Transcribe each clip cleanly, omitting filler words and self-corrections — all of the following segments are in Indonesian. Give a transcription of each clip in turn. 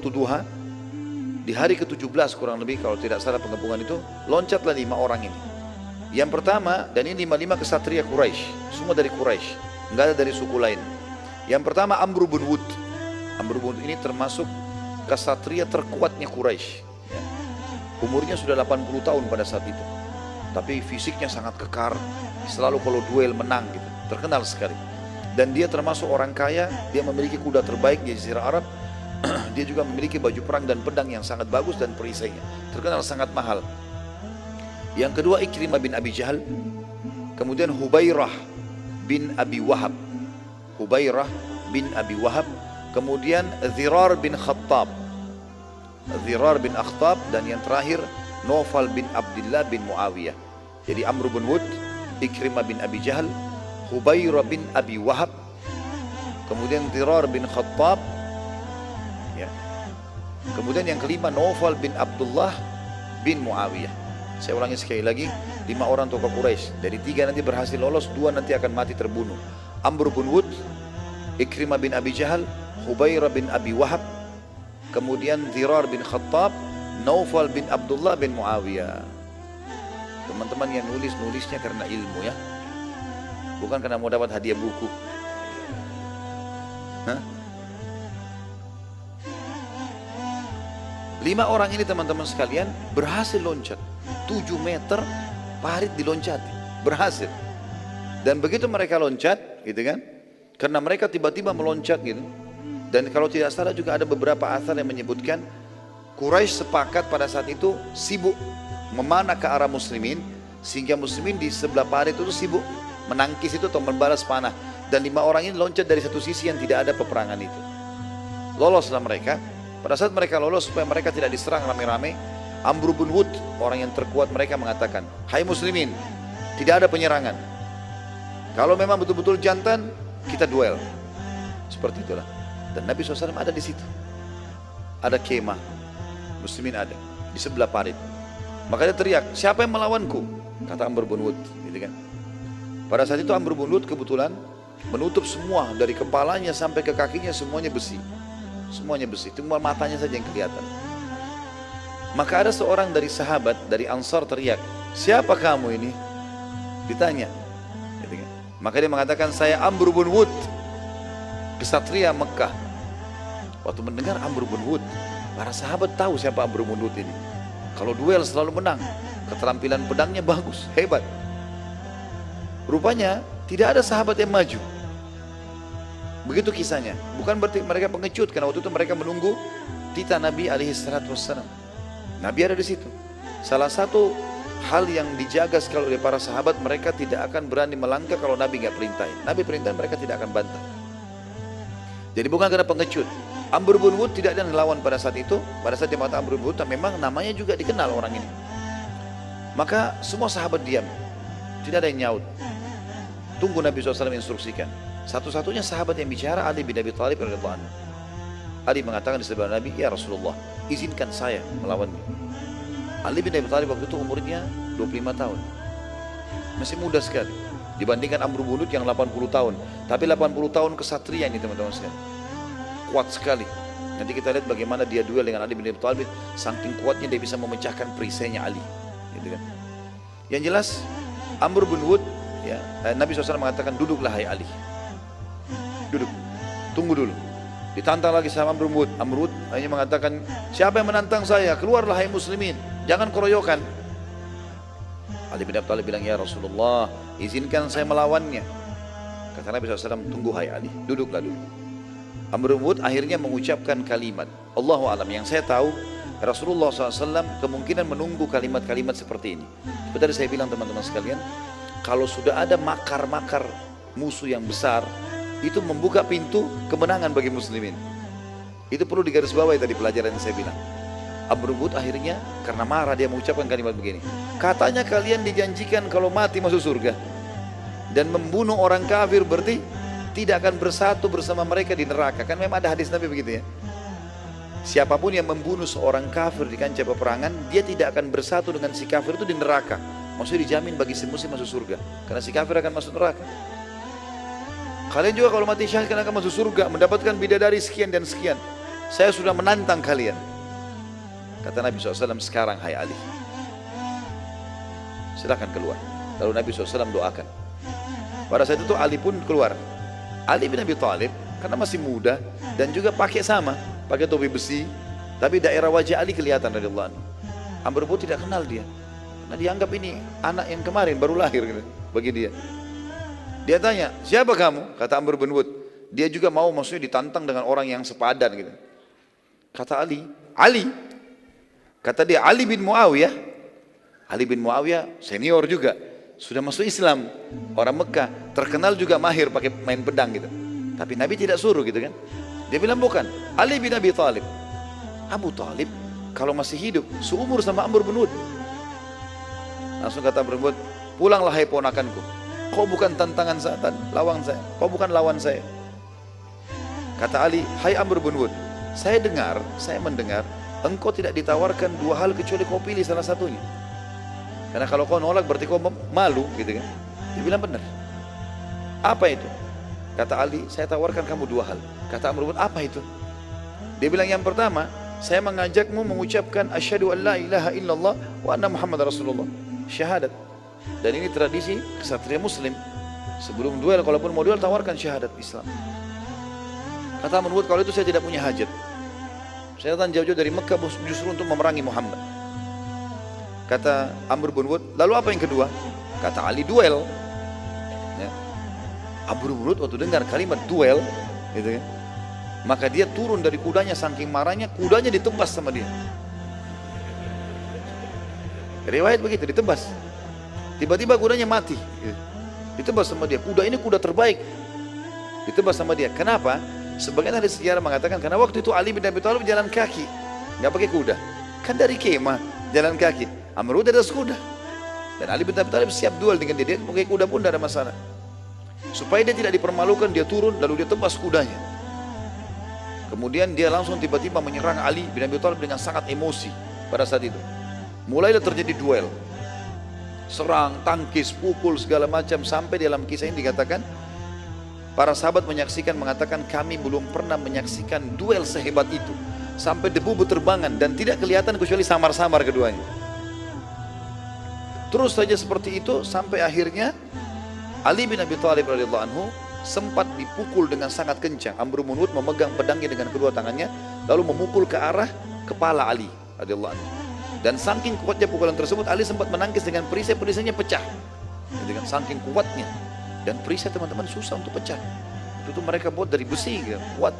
waktu duha, di hari ke-17 kurang lebih kalau tidak salah pengepungan itu, loncatlah 5 orang ini. Yang pertama, dan ini 5 kesatria Quraisy, semua dari Quraisy, enggak ada dari suku lain. Yang pertama Amr bin Wud. Amr bin Wud ini termasuk kesatria terkuatnya Quraisy. Ya. Umurnya sudah 80 tahun pada saat itu. Tapi fisiknya sangat kekar, selalu kalau duel menang gitu, terkenal sekali. Dan dia termasuk orang kaya, dia memiliki kuda terbaik di Jazirah Arab. Dia juga memiliki baju perang dan pedang yang sangat bagus dan perisainya terkenal sangat mahal. Yang kedua Ikrimah bin Abi Jahal, kemudian Hubairah bin Abi Wahab, Hubairah bin Abi Wahab, kemudian Zirar bin Khattab, Zirar bin Akhtab, dan yang terakhir Naufal bin Abdullah bin Muawiyah. Jadi Amr bin Wud, Ikrimah bin Abi Jahal, Hubairah bin Abi Wahab, kemudian Zirar bin Khattab, ya. Kemudian yang kelima Naufal bin Abdullah bin Muawiyah. Saya ulangi sekali lagi, 5 orang tokoh Quraisy. Dari 3 nanti berhasil lolos, 2 nanti akan mati terbunuh. Amr bin Wud, Ikrimah bin Abi Jahal, Hubairah bin Abi Wahab, kemudian Zirar bin Khattab, Naufal bin Abdullah bin Muawiyah. Teman-teman yang nulisnya karena ilmu ya, bukan karena mau dapat hadiah buku. Hah? 5 orang ini teman-teman sekalian berhasil loncat 7 meter, parit diloncati, berhasil. Dan begitu mereka loncat gitu kan, karena mereka tiba-tiba meloncat gitu. Dan kalau tidak salah juga ada beberapa asar yang menyebutkan Quraisy sepakat pada saat itu sibuk memanah ke arah muslimin, sehingga muslimin di sebelah parit itu sibuk menangkis itu atau membalas panah. Dan 5 orang ini loncat dari satu sisi yang tidak ada peperangan itu. Loloslah mereka. Pada saat mereka lolos supaya mereka tidak diserang rame-rame, Amr bin Wud, orang yang terkuat mereka mengatakan, hai muslimin, tidak ada penyerangan. Kalau memang betul-betul jantan, kita duel. Seperti itulah. Dan Nabi SAW ada di situ. Ada kemah, muslimin ada di sebelah parit. Maka dia teriak, siapa yang melawanku? Kata Amr bin Wud, gitu kan. Pada saat itu Amr bin Wud kebetulan menutup semua dari kepalanya sampai ke kakinya, semuanya besi. Semuanya besi, cuma matanya saja yang kelihatan. Maka ada seorang dari sahabat, dari Ansar teriak, siapa kamu ini? Ditanya. Maka dia mengatakan, saya Amr bin Wud, kesatria Mekah. Waktu mendengar Amr bin Wud, para sahabat tahu siapa Amr bin Wud ini. Kalau duel selalu menang, keterampilan pedangnya bagus, hebat. Rupanya tidak ada sahabat yang maju. Begitu kisahnya. Bukan berarti mereka pengecut, karena waktu itu mereka menunggu titah Nabi SAW. Nabi ada di situ. Salah satu hal yang dijaga sekali oleh para sahabat, mereka tidak akan berani melangkah kalau Nabi nggak perintahin. Nabi perintahin, mereka tidak akan bantah. Jadi bukan karena pengecut. Amr bin Wud tidak ada yang lawan pada saat itu. Pada saat dia mengatakan Amr bin Wud, memang namanya juga dikenal orang ini. Maka semua sahabat diam, tidak ada yang nyaut. Tunggu Nabi SAW instruksikan. Satu-satunya sahabat yang bicara Ali bin Abi Thalib radhiyallahu anhu. Ali mengatakan di sebelah Nabi, ya Rasulullah, izinkan saya melawannya. Ali bin Abi Thalib waktu itu umurnya 25 tahun. Masih muda sekali. Dibandingkan Amr bin Wud yang 80 tahun. Tapi 80 tahun kesatria ini teman-teman sekalian. Kuat sekali. Nanti kita lihat bagaimana dia duel dengan Ali bin Abi Thalib. Saking kuatnya dia bisa memecahkan perisainya Ali. Gitu kan. Yang jelas Amr bin Wud, ya, Nabi SAW mengatakan, duduklah hai Ali. Duduk, tunggu dulu. Ditantang lagi sama Amr bin Wud. Amr bin Wud hanya mengatakan, siapa yang menantang saya? Keluarlah hai muslimin, jangan keroyokan. Ali bin Abi Thalib bilang, ya Rasulullah, izinkan saya melawannya. Kata Nabi SAW, tunggu hai Ali, duduklah dulu. Amr bin Wud akhirnya mengucapkan kalimat, Allahu a'lam. Yang saya tahu Rasulullah SAW kemungkinan menunggu kalimat-kalimat seperti ini. Seperti tadi saya bilang teman-teman sekalian, kalau sudah ada makar-makar musuh yang besar, itu membuka pintu kemenangan bagi muslimin. Itu perlu digarisbawahi tadi pelajaran yang saya bilang. Amr bin Wud akhirnya karena marah dia mengucapkan kalimat begini. Katanya kalian dijanjikan kalau mati masuk surga. Dan membunuh orang kafir berarti tidak akan bersatu bersama mereka di neraka. Kan memang ada hadis Nabi begitu ya. Siapapun yang membunuh seorang kafir di kancah peperangan, dia tidak akan bersatu dengan si kafir itu di neraka. Maksudnya dijamin bagi si muslim masuk surga. Karena si kafir akan masuk neraka. Kalian juga kalau mati syahid akan masuk surga, mendapatkan bidadari sekian dan sekian. saya sudah menantang kalian. Kata Nabi SAW, sekarang hai Ali, silakan keluar. Lalu Nabi SAW doakan. Pada saat itu Ali pun keluar. Ali bin Abi Thalib karena masih muda dan juga pakai topi besi, tapi daerah wajah Ali kelihatan radhiyallahu anhu. Amr bin Wud tidak kenal dia, karena dianggap ini anak yang kemarin baru lahir gitu, bagi dia. Dia tanya, siapa kamu? Kata Amr bin Wud. Dia juga mau maksudnya ditantang dengan orang yang sepadan gitu. Kata Ali, Ali. Kata dia, Ali bin Muawiyah. Ali bin Muawiyah senior juga, sudah masuk Islam, orang Mekah, terkenal juga mahir pakai main pedang gitu. Tapi Nabi tidak suruh gitu kan. Dia bilang bukan, Ali bin Abi Thalib. Abu Thalib kalau masih hidup seumur sama Amr bin Wud. Langsung kata Amr bin Wud, pulanglah hai ponakanku. Kau bukan tantangan saya, lawan saya. Kau bukan lawan saya. Kata Ali, hai Amr bin Wud, saya mendengar engkau tidak ditawarkan dua hal kecuali kau pilih salah satunya. Karena kalau kau nolak berarti kau malu gitu kan. Dia bilang benar. Apa itu? Kata Ali, saya tawarkan kamu dua hal. Kata Amr bin Wud, apa itu? Dia bilang yang pertama, saya mengajakmu mengucapkan asyhadu an la ilaha illallah wa anna Muhammad Rasulullah. Syahadat. Dan ini tradisi kesatria muslim. Sebelum duel, kalaupun mau duel, tawarkan syahadat Islam. Kata Amr bin Wud, kalau itu saya tidak punya hajat. Saya datang jauh-jauh dari Mekah justru untuk memerangi Muhammad. Kata Amr bin Wud, lalu apa yang kedua? Kata Ali, duel. Ya. Amr bin Wud waktu dengar kalimat duel, gitu kan, maka dia turun dari kudanya, saking marahnya kudanya ditebas sama dia. Riwayat begitu, ditebas. Tiba-tiba kudanya mati, gitu. Ditebas sama dia. Kuda ini kuda terbaik, ditebas sama dia. Kenapa? Sebagian ahli sejarah mengatakan karena waktu itu Ali bin Abi Thalib jalan kaki, nggak pakai kuda, kan dari kemah jalan kaki. Amr bin Wud ada kuda, dan Ali bin Abi Thalib siap duel dengan dia pakai kuda pun tidak ada masalah. Supaya dia tidak dipermalukan, dia turun lalu dia tebas kudanya. Kemudian dia langsung tiba-tiba menyerang Ali bin Abi Thalib dengan sangat emosi pada saat itu. Mulailah terjadi duel, serang, tangkis, pukul segala macam, sampai dalam kisah ini dikatakan para sahabat menyaksikan, mengatakan kami belum pernah menyaksikan duel sehebat itu. Sampai debu berterbangan dan tidak kelihatan kecuali samar-samar keduanya. Terus saja seperti itu sampai akhirnya Ali bin Abi Thalib radhiyallahu anhu sempat dipukul dengan sangat kencang. Amr bin Wud memegang pedangnya dengan kedua tangannya lalu memukul ke arah kepala Ali radhiyallahu anhu. Dan saking kuatnya pukulan tersebut, Ali sempat menangkis dengan perisai-perisainya pecah. Dengan saking kuatnya. Dan perisai teman-teman susah untuk pecah. Itu mereka buat dari besi, gitu, kuat.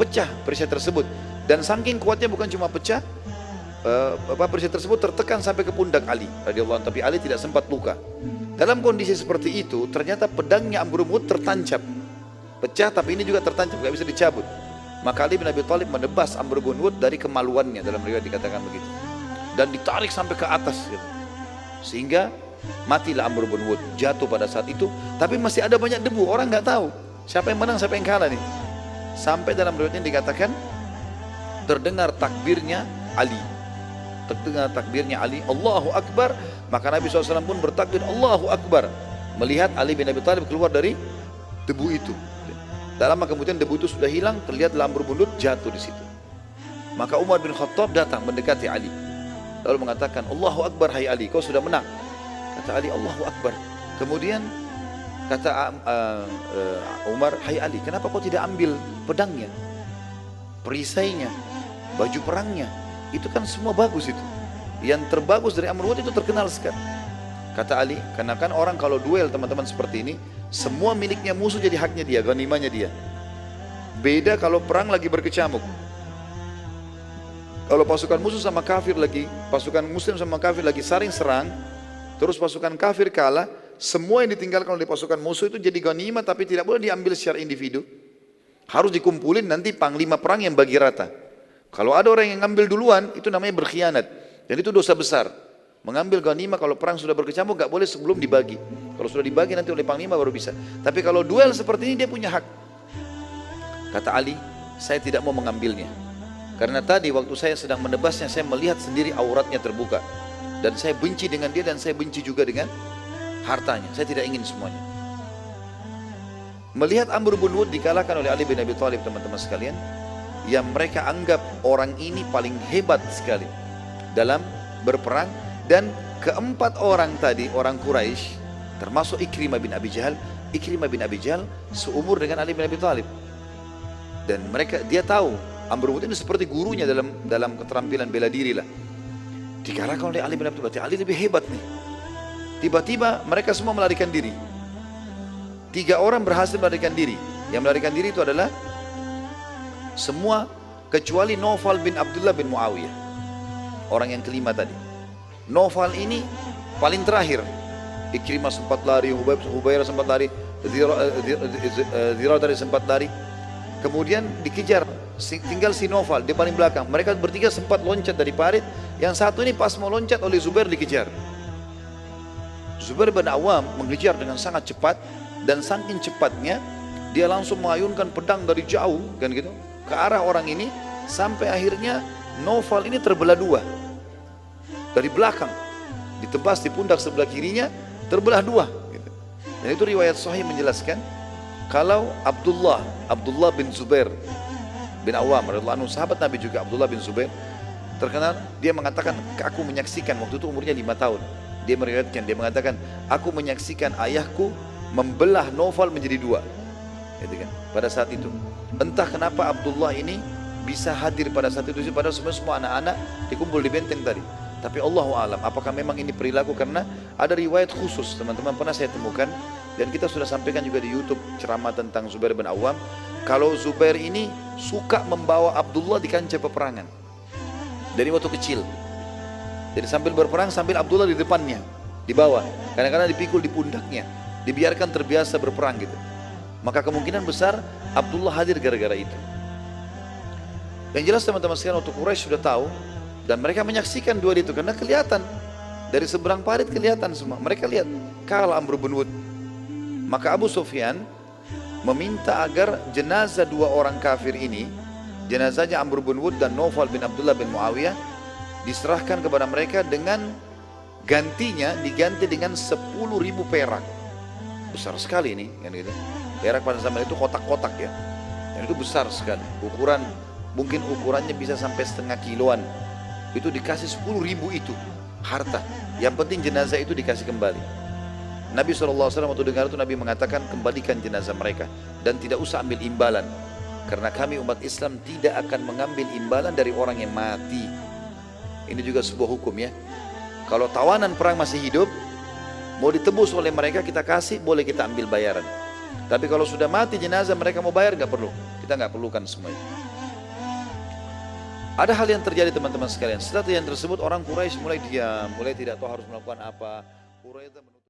Pecah perisai tersebut. Dan saking kuatnya bukan cuma pecah, perisai tersebut tertekan sampai ke pundak Ali radhiyallahu anhu, tapi Ali tidak sempat luka. Dalam kondisi seperti itu, ternyata pedangnya Amr bin Wud tertancap. Pecah tapi ini juga tertancap, gak bisa dicabut. Maka Ali bin Abi Thalib menebas Amr bin Wud dari kemaluannya, dalam riwayat dikatakan begitu. Dan ditarik sampai ke atas gitu. Sehingga matilah Amr bin Wud, jatuh pada saat itu. Tapi masih ada banyak debu, orang nggak tahu siapa yang menang, siapa yang kalah nih. Sampai dalam riwayatnya dikatakan terdengar takbirnya Ali. Terdengar takbirnya Ali, Allahu Akbar. Maka Nabi SAW pun bertakbir Allahu Akbar, melihat Ali bin Abi Thalib keluar dari debu itu. Tak lama kemudian debu itu sudah hilang, terlihatlah Amr bin Wud jatuh di situ. Maka Umar bin Khattab datang mendekati Ali, lalu mengatakan, Allahu Akbar hai Ali, kau sudah menang. Kata Ali, Allahu Akbar. Kemudian kata Umar, hai Ali, kenapa kau tidak ambil pedangnya, perisainya, baju perangnya? Itu kan semua bagus itu. Yang terbagus dari Amr bin Wud itu terkenal sekali. Kata Ali, karena kan orang kalau duel teman-teman seperti ini, semua miliknya musuh jadi haknya dia, ghanimahnya dia. Beda kalau perang lagi berkecamuk. Kalau pasukan musuh sama kafir lagi, pasukan muslim sama kafir lagi saling serang, terus pasukan kafir kalah, semua yang ditinggalkan oleh pasukan musuh itu jadi ghanimah, tapi tidak boleh diambil secara individu. Harus dikumpulin, nanti panglima perang yang bagi rata. Kalau ada orang yang ngambil duluan, itu namanya berkhianat. Dan itu dosa besar. Mengambil ghanimah kalau perang sudah berkecamuk, gak boleh sebelum dibagi. Kalau sudah dibagi nanti oleh panglima baru bisa. Tapi kalau duel seperti ini dia punya hak. Kata Ali, saya tidak mau mengambilnya. Karena tadi waktu saya sedang menebasnya, saya melihat sendiri auratnya terbuka. Dan saya benci dengan dia, dan saya benci juga dengan hartanya. Saya tidak ingin semuanya. Melihat Amr bin Wud dikalahkan oleh Ali bin Abi Thalib, teman-teman sekalian, yang mereka anggap orang ini paling hebat sekali dalam berperang. Dan keempat orang tadi, orang Quraisy, termasuk Ikrimah bin Abi Jahal. Ikrimah bin Abi Jahal seumur dengan Ali bin Abi Thalib. Dan dia tahu Amr bin ini seperti gurunya dalam keterampilan bela diri lah. Dikalahkan oleh Ali bin Abi Thalib, berarti Ali lebih hebat nih. Tiba-tiba mereka semua melarikan diri. 3 orang berhasil melarikan diri. Yang melarikan diri itu adalah semua kecuali Naufal bin Abdullah bin Muawiyah, orang yang kelima tadi. Naufal ini paling terakhir. Ikrimah sempat lari, Hubairah sempat lari, Zirah dari sempat lari. Kemudian dikejar, tinggal si Naufal di paling belakang. Mereka bertiga sempat loncat dari parit. Yang satu ini pas mau loncat oleh Zubair dikejar. Zubair bin Awam mengejar dengan sangat cepat, dan saking cepatnya dia langsung mengayunkan pedang dari jauh kan gitu ke arah orang ini, sampai akhirnya Naufal ini terbelah 2 dari belakang, ditebas di pundak sebelah kirinya, terbelah 2 gitu. Dan itu riwayat sahih menjelaskan kalau Abdullah bin Zubair bin Awam radhiyallahu anhu, sahabat Nabi juga, Abdullah bin Zubair terkenal, dia mengatakan, aku menyaksikan, waktu itu umurnya 5 tahun, dia meriwayatkan, dia mengatakan, aku menyaksikan ayahku membelah Naufal menjadi 2 gitu kan, pada saat itu. Entah kenapa Abdullah ini bisa hadir pada saat itu, padahal semua anak-anak dikumpul di benteng tadi. Tapi Allahu alam, apakah memang ini perilaku, karena ada riwayat khusus teman-teman pernah saya temukan, dan kita sudah sampaikan juga di YouTube ceramah tentang Zubair bin Awam, kalau Zubair ini suka membawa Abdullah di kancah peperangan dari waktu kecil. Jadi sambil berperang, sambil Abdullah di depannya, di bawah, kadang-kadang dipikul di pundaknya, dibiarkan terbiasa berperang gitu. Maka kemungkinan besar Abdullah hadir gara-gara itu. Yang jelas teman-teman sekalian, waktu Quraisy sudah tahu, dan mereka menyaksikan 2 itu, karena kelihatan dari seberang parit, kelihatan semua. Mereka lihat kalah Amr bin Wud. Maka Abu Sufyan meminta agar jenazah 2 orang kafir ini, jenazahnya Amr bin Wud dan Naufal bin Abdullah bin Muawiyah, diserahkan kepada mereka dengan gantinya, diganti dengan 10.000 perak. Besar sekali ini kan gitu. Perak pada zaman itu kotak-kotak ya, dan itu besar sekali, mungkin ukurannya bisa sampai setengah kiloan. Itu dikasih 10.000 itu harta, yang penting jenazah itu dikasih kembali. Nabi SAW waktu dengar itu, Nabi mengatakan, kembalikan jenazah mereka dan tidak usah ambil imbalan, karena kami umat Islam tidak akan mengambil imbalan dari orang yang mati. Ini juga sebuah hukum ya. Kalau tawanan perang masih hidup, mau ditebus oleh mereka, kita kasih, boleh kita ambil bayaran. Tapi kalau sudah mati jenazah, mereka mau bayar, nggak perlu. Kita nggak perlukan semuanya. Ada hal yang terjadi teman-teman sekalian. Setelah yang tersebut, orang Quraisy mulai diam, mulai tidak tahu harus melakukan apa. Quraisy